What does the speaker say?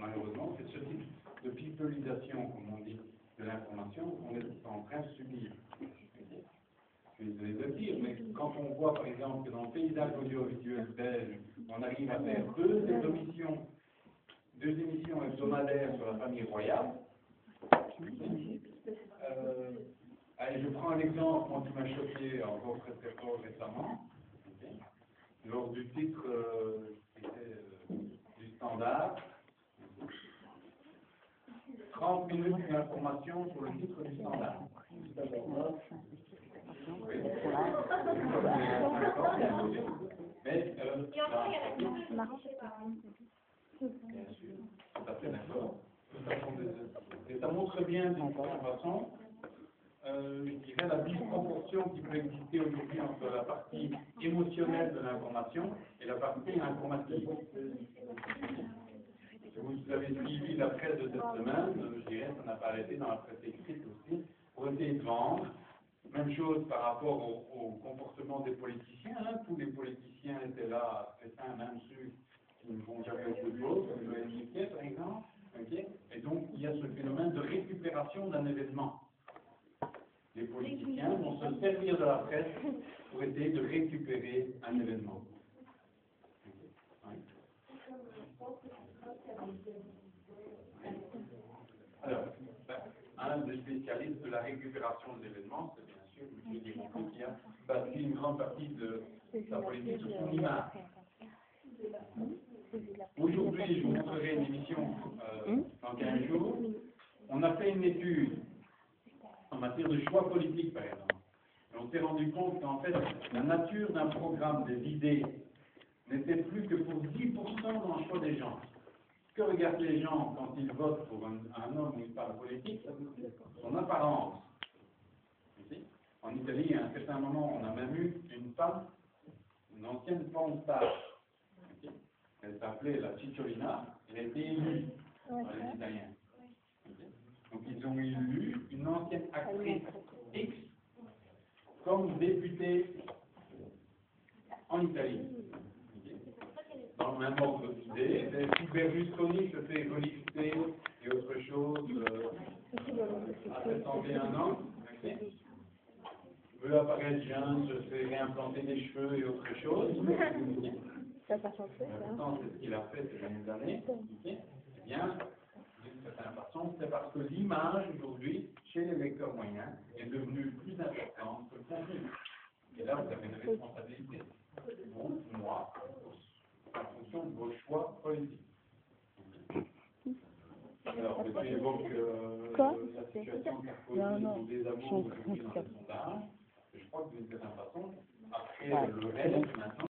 malheureusement, c'est ce type de pipelisation, comme on dit, de l'information qu'on est en train de subir. Je suis désolé de le dire, mais quand on voit par exemple que dans le paysage audiovisuel belge, on arrive à faire deux émissions hebdomadaires sur la famille royale, allez, je prends un exemple, moi, qui m'a choqué encore très fort récemment, lors du titre du Standard, 30 minutes d'information sur le titre du Standard. Oui. Mais, bien sûr, tout à fait d'accord. Et ça montre bien, d'une certaine façon, je dirais, la disproportion qui peut exister aujourd'hui entre la partie émotionnelle de l'information et la partie informative. Si vous avez suivi la presse de cette semaine, je dirais, ça n'a pas arrêté dans la presse écrite aussi, pour essayer de vendre. Même chose par rapport au comportement des politiciens. Hein. Tous les politiciens étaient là, c'est un même ceux qui ne vont jamais au football, comme le NIK par exemple. Okay. Et donc, il y a ce phénomène de récupération d'un événement. Les politiciens vont se servir de la presse pour essayer de récupérer un événement. Oui. Alors, un des spécialistes de la récupération de l'événement, c'est bien sûr M. Desmoncoux, qui a bâti une grande partie de sa politique sur son image. Aujourd'hui, je vous montrerai une émission dans 15 jours. On a fait une étude en matière de choix politique, par exemple. Et on s'est rendu compte qu'en fait, la nature d'un programme des idées n'était plus que pour 10% dans le choix des gens. Ce que regardent les gens quand ils votent pour un homme ou une femme politique, son apparence. Ici, en Italie, à un certain moment, on a même eu une femme, une ancienne pornstar. Elle s'appelait la Cicciolina, elle a été élue par les Italiens. Donc ils ont élu une ancienne actrice X comme députée en Italie. Dans le même ordre d'idées, si Berlusconi se fait relifter et autre chose à 71 ans, veut apparaître jeune, se fait réimplanter des cheveux et autre chose. Pourtant, c'est ce qu'il a fait ces dernières années. Eh bien, d'une certaine façon, c'est parce que l'image aujourd'hui, chez les lecteurs moyens, est devenue plus importante que le contenu. Et là, vous avez une responsabilité. Vous, moi, en fonction de vos choix politiques. Alors, je évoque la situation carcolique des amours aujourd'hui dans le sondage. Je crois que d'une certaine façon, après le reste maintenant,